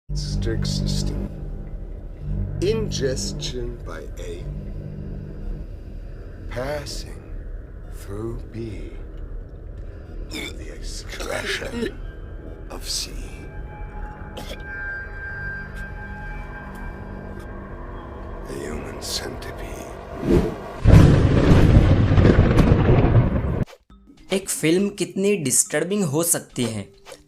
Strict system. Ingestion by A, passing through B, to the excretion of C. The human centipede. एक film कितनी disturbing हो सकती है।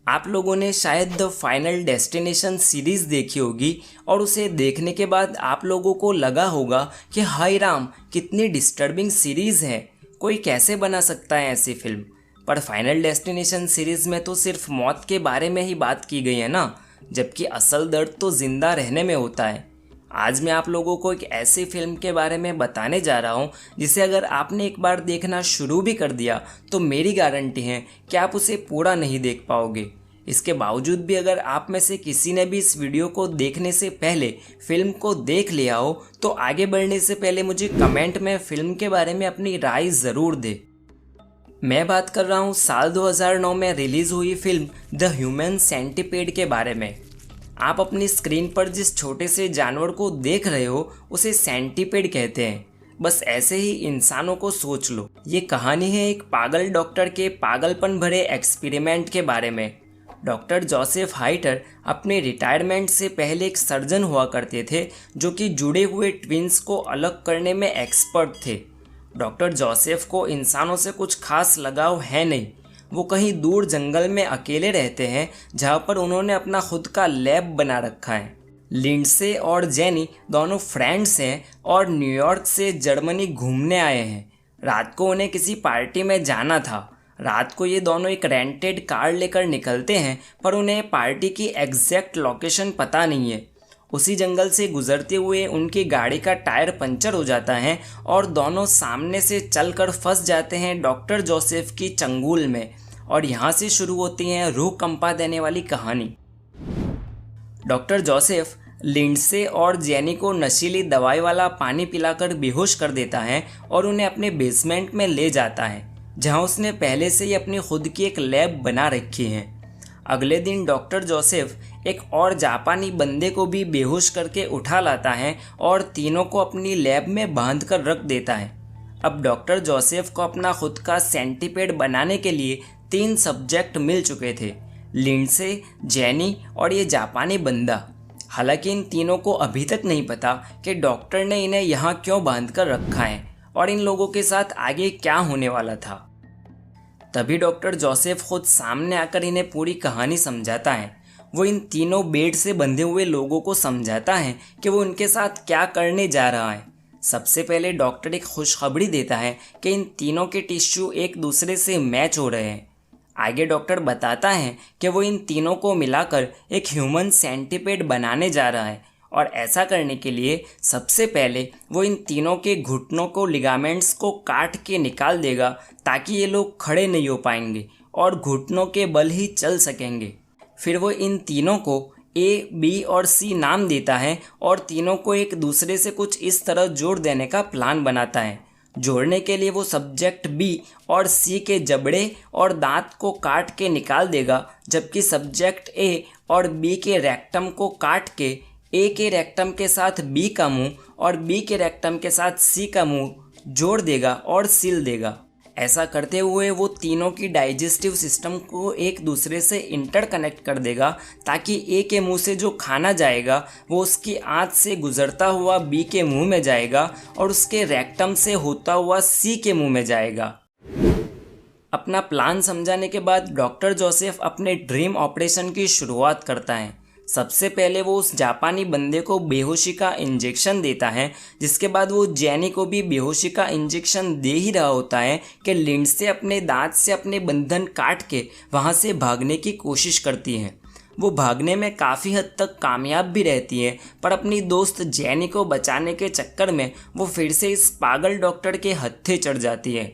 आप लोगों ने शायद द फाइनल डेस्टिनेशन सीरीज़ देखी होगी और उसे देखने के बाद आप लोगों को लगा होगा कि हाय राम, कितनी डिस्टर्बिंग सीरीज़ है, कोई कैसे बना सकता है ऐसी फिल्म। पर फाइनल डेस्टिनेशन सीरीज़ में तो सिर्फ मौत के बारे में ही बात की गई है ना, जबकि असल दर्द तो ज़िंदा रहने में होता है। आज मैं आप लोगों को एक ऐसी फिल्म के बारे में बताने जा रहा हूँ जिसे अगर आपने एक बार देखना शुरू भी कर दिया तो मेरी गारंटी है कि आप उसे पूरा नहीं देख पाओगे। इसके बावजूद भी अगर आप में से किसी ने भी इस वीडियो को देखने से पहले फिल्म को देख लिया हो तो आगे बढ़ने से पहले मुझे कमेंट में फिल्म के बारे में अपनी राय ज़रूर दे। मैं बात कर रहा हूँ साल 2009 में रिलीज़ हुई फिल्म द ह्यूमन सेंटिपेड के बारे में। आप अपनी स्क्रीन पर जिस छोटे से जानवर को देख रहे हो उसे सेंटिपेड कहते हैं। बस ऐसे ही इंसानों को सोच लो। ये कहानी है एक पागल डॉक्टर के पागलपन भरे एक्सपेरिमेंट के बारे में। डॉक्टर जोसेफ हाइटर अपने रिटायरमेंट से पहले एक सर्जन हुआ करते थे जो कि जुड़े हुए ट्विंस को अलग करने में एक्सपर्ट थे। डॉक्टर जोसेफ को इंसानों से कुछ खास लगाव है नहीं। वो कहीं दूर जंगल में अकेले रहते हैं जहाँ पर उन्होंने अपना खुद का लैब बना रखा है। लिंडसे और जेनी दोनों फ्रेंड्स हैं और न्यूयॉर्क से जर्मनी घूमने आए हैं। रात को उन्हें किसी पार्टी में जाना था। रात को ये दोनों एक रेंटेड कार लेकर निकलते हैं पर उन्हें पार्टी की एग्जैक्ट लोकेशन पता नहीं है। उसी जंगल से गुजरते हुए उनकी गाड़ी का टायर पंचर हो जाता है और दोनों सामने से चलकर फंस जाते हैं डॉक्टर जोसेफ की चंगुल में। और यहाँ से शुरू होती है रूह कंपा देने वाली कहानी। डॉक्टर जोसेफ लिंडसे और जेनी को नशीली दवाई वाला पानी पिलाकर बेहोश कर देता है और उन्हें अपने बेसमेंट में ले जाता है जहाँ उसने पहले से ही अपनी खुद की एक लैब बना रखी है। अगले दिन डॉक्टर जोसेफ एक और जापानी बंदे को भी बेहोश करके उठा लाता है और तीनों को अपनी लैब में बांध कर रख देता है। अब डॉक्टर जोसेफ को अपना खुद का सेंटिपेड बनाने के लिए 3 सब्जेक्ट मिल चुके थे, लिंडसे, जेनी और ये जापानी बंदा। हालांकि इन तीनों को अभी तक नहीं पता कि डॉक्टर ने इन्हें यहाँ क्यों बांध कर रखा है और इन लोगों के साथ आगे क्या होने वाला था। तभी डॉक्टर जोसेफ खुद सामने आकर इन्हें पूरी कहानी समझाता है। वो इन तीनों बेड से बंधे हुए लोगों को समझाता है कि वो उनके साथ क्या करने जा रहा है। सबसे पहले डॉक्टर एक खुशखबरी देता है कि इन तीनों के टिश्यू एक दूसरे से मैच हो रहे हैं। आगे डॉक्टर बताता है कि वो इन तीनों को मिलाकर एक ह्यूमन सेंटिपेड बनाने जा रहा है और ऐसा करने के लिए सबसे पहले वो इन तीनों के घुटनों को लिगामेंट्स को काट के निकाल देगा ताकि ये लोग खड़े नहीं हो पाएंगे और घुटनों के बल ही चल सकेंगे। फिर वो इन तीनों को ए, बी और सी नाम देता है और तीनों को एक दूसरे से कुछ इस तरह जोड़ देने का प्लान बनाता है। जोड़ने के लिए वो सब्जेक्ट बी और सी के जबड़े और दांत को काट के निकाल देगा, जबकि सब्जेक्ट ए और बी के रेक्टम को काट के ए के रेक्टम के साथ बी का मुंह और बी के रेक्टम के साथ सी का मुंह जोड़ देगा और सील देगा। ऐसा करते हुए वो तीनों की डाइजेस्टिव सिस्टम को एक दूसरे से इंटरकनेक्ट कर देगा ताकि ए के मुंह से जो खाना जाएगा वो उसकी आंत से गुजरता हुआ बी के मुंह में जाएगा और उसके रेक्टम से होता हुआ सी के मुंह में जाएगा। अपना प्लान समझाने के बाद डॉक्टर जोसेफ अपने ड्रीम ऑपरेशन की शुरुआत करता है। सबसे पहले वो उस जापानी बंदे को बेहोशी का इंजेक्शन देता है, जिसके बाद वो जेनी को भी बेहोशी का इंजेक्शन दे ही रहा होता है कि लिंडसे अपने दांत से अपने बंधन काट के वहाँ से भागने की कोशिश करती है। वो भागने में काफ़ी हद तक कामयाब भी रहती है, पर अपनी दोस्त जेनी को बचाने के चक्कर में वो फिर से इस पागल डॉक्टर के हत्थे चढ़ जाती है।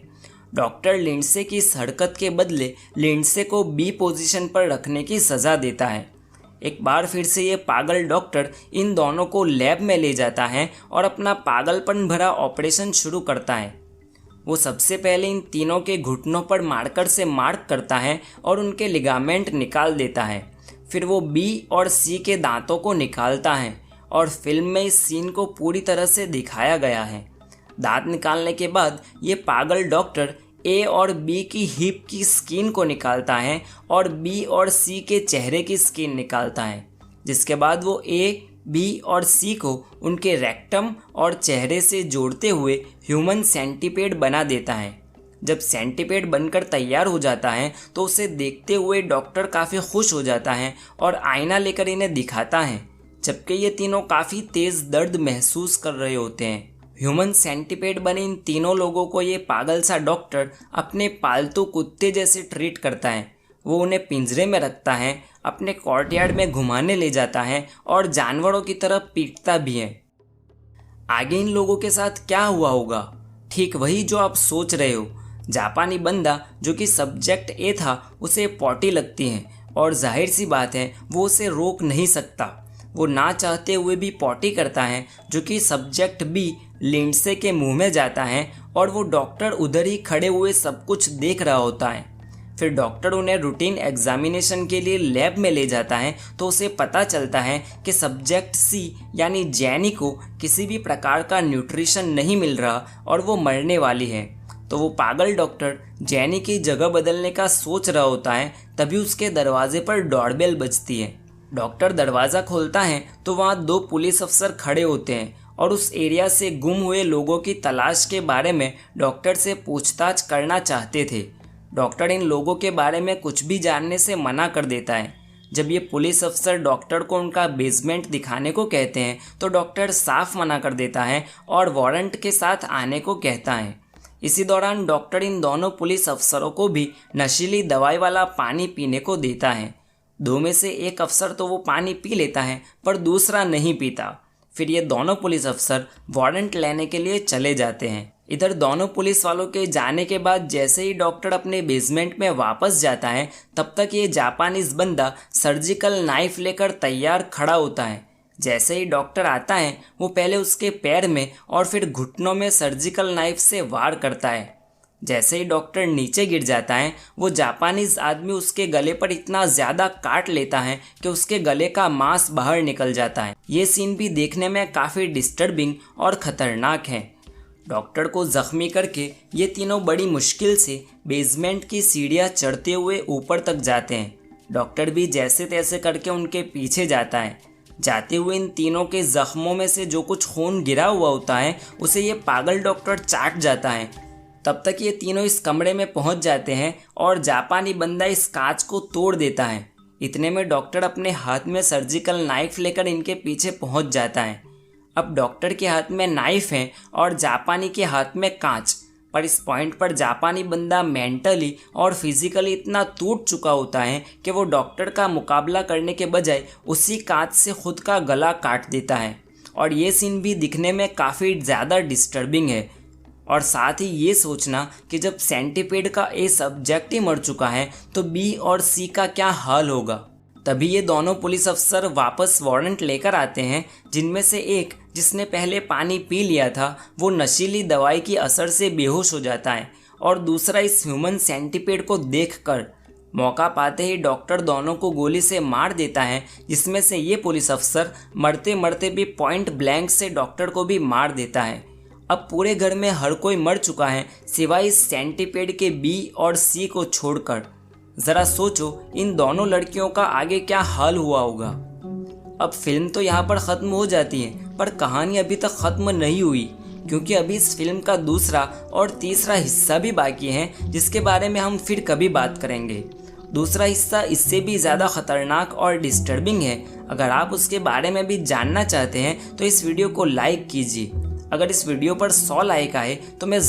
डॉक्टर लिंडसे की इस हरकत के बदले लिंडसे को बी पोजीशन पर रखने की सज़ा देता है। एक बार फिर से ये पागल डॉक्टर इन दोनों को लैब में ले जाता है और अपना पागलपन भरा ऑपरेशन शुरू करता है। वो सबसे पहले इन तीनों के घुटनों पर मार्कर से मार्क करता है और उनके लिगामेंट निकाल देता है। फिर वो बी और सी के दांतों को निकालता है और फिल्म में इस सीन को पूरी तरह से दिखाया गया है। दांत निकालने के बाद ये पागल डॉक्टर ए और बी की हिप की स्किन को निकालता है और बी और सी के चेहरे की स्किन निकालता है, जिसके बाद वो ए, बी और सी को उनके रेक्टम और चेहरे से जोड़ते हुए ह्यूमन सेंटीपेड बना देता है। जब सेंटीपेड बनकर तैयार हो जाता है तो उसे देखते हुए डॉक्टर काफ़ी खुश हो जाता है और आईना लेकर इन्हें दिखाता है, जबकि ये तीनों काफ़ी तेज़ दर्द महसूस कर रहे होते हैं। ह्यूमन सेंटीपेड बने इन तीनों लोगों को ये पागल सा डॉक्टर अपने पालतू कुत्ते जैसे ट्रीट करता है। वो उन्हें पिंजरे में रखता है, अपने कोर्टयार्ड में घुमाने ले जाता है और जानवरों की तरह पीटता भी है। आगे इन लोगों के साथ क्या हुआ होगा? ठीक वही जो आप सोच रहे हो। जापानी बंदा जो कि सब्जेक्ट ए था, उसे पॉटी लगती है और जाहिर सी बात है वो उसे रोक नहीं सकता। वो ना चाहते हुए भी पॉटी करता है, जो कि सब्जेक्ट बी लिंडसे के मुंह में जाता है और वो डॉक्टर उधर ही खड़े हुए सब कुछ देख रहा होता है। फिर डॉक्टर उन्हें रूटीन एग्जामिनेशन के लिए लैब में ले जाता है तो उसे पता चलता है कि सब्जेक्ट सी यानी जैनी को किसी भी प्रकार का न्यूट्रिशन नहीं मिल रहा और वो मरने वाली है। तो वो पागल डॉक्टर जैनी की जगह बदलने का सोच रहा होता है, तभी उसके दरवाजे पर डोरबेल बजती है। डॉक्टर दरवाज़ा खोलता है तो वहाँ 2 पुलिस अफसर खड़े होते हैं और उस एरिया से गुम हुए लोगों की तलाश के बारे में डॉक्टर से पूछताछ करना चाहते थे। डॉक्टर इन लोगों के बारे में कुछ भी जानने से मना कर देता है। जब ये पुलिस अफसर डॉक्टर को उनका बेसमेंट दिखाने को कहते हैं तो डॉक्टर साफ मना कर देता है और वारंट के साथ आने को कहता है। इसी दौरान डॉक्टर इन दोनों पुलिस अफसरों को भी नशीली दवाई वाला पानी पीने को देता है। 2 में से एक अफसर तो वो पानी पी लेता है पर दूसरा नहीं पीता। फिर ये दोनों पुलिस अफसर वारंट लेने के लिए चले जाते हैं। इधर दोनों पुलिस वालों के जाने के बाद जैसे ही डॉक्टर अपने बेसमेंट में वापस जाता है, तब तक ये जापानीज बंदा सर्जिकल नाइफ लेकर तैयार खड़ा होता है। जैसे ही डॉक्टर आता है वो पहले उसके पैर में और फिर घुटनों में सर्जिकल नाइफ से वार करता है। जैसे ही डॉक्टर नीचे गिर जाता है वो जापानीज आदमी उसके गले पर इतना ज़्यादा काट लेता है कि उसके गले का मांस बाहर निकल जाता है। ये सीन भी देखने में काफ़ी डिस्टर्बिंग और ख़तरनाक है। डॉक्टर को ज़ख्मी करके ये तीनों बड़ी मुश्किल से बेसमेंट की सीढ़ियाँ चढ़ते हुए ऊपर तक जाते हैं। डॉक्टर भी जैसे तैसे करके उनके पीछे जाता है। जाते हुए इन तीनों के ज़ख्मों में से जो कुछ खून गिरा हुआ होता है उसे ये पागल डॉक्टर चाट जाता है। तब तक ये तीनों इस कमरे में पहुंच जाते हैं और जापानी बंदा इस कांच को तोड़ देता है। इतने में डॉक्टर अपने हाथ में सर्जिकल नाइफ लेकर इनके पीछे पहुंच जाता है। अब डॉक्टर के हाथ में नाइफ है और जापानी के हाथ में कांच, पर इस पॉइंट पर जापानी बंदा मेंटली और फिजिकली इतना टूट चुका होता है कि वो डॉक्टर का मुकाबला करने के बजाय उसी कांच से खुद का गला काट देता है। और ये सीन भी दिखने में काफ़ी ज़्यादा डिस्टर्बिंग है। और साथ ही ये सोचना कि जब सेंटीपेड का ए सब्जेक्ट ही मर चुका है तो बी और सी का क्या हाल होगा। तभी ये दोनों पुलिस अफसर वापस वारंट लेकर आते हैं, जिनमें से एक जिसने पहले पानी पी लिया था वो नशीली दवाई की असर से बेहोश हो जाता है और दूसरा इस ह्यूमन सेंटीपेड को देखकर मौका पाते ही डॉक्टर दोनों को गोली से मार देता है, जिसमें से ये पुलिस अफसर मरते मरते भी पॉइंट ब्लैंक से डॉक्टर को भी मार देता है। अब पूरे घर में हर कोई मर चुका है सिवाय इस सेंटीपेड के बी और सी को छोड़कर। ज़रा सोचो इन दोनों लड़कियों का आगे क्या हाल हुआ होगा। अब फिल्म तो यहाँ पर ख़त्म हो जाती है, पर कहानी अभी तक ख़त्म नहीं हुई, क्योंकि अभी इस फिल्म का दूसरा और तीसरा हिस्सा भी बाकी है, जिसके बारे में हम फिर कभी बात करेंगे। दूसरा हिस्सा इससे भी ज़्यादा ख़तरनाक और डिस्टर्बिंग है। अगर आप उसके बारे में भी जानना चाहते हैं तो इस वीडियो को लाइक कीजिए। अगर इस वीडियो पर 100 लाइक आए तो मैं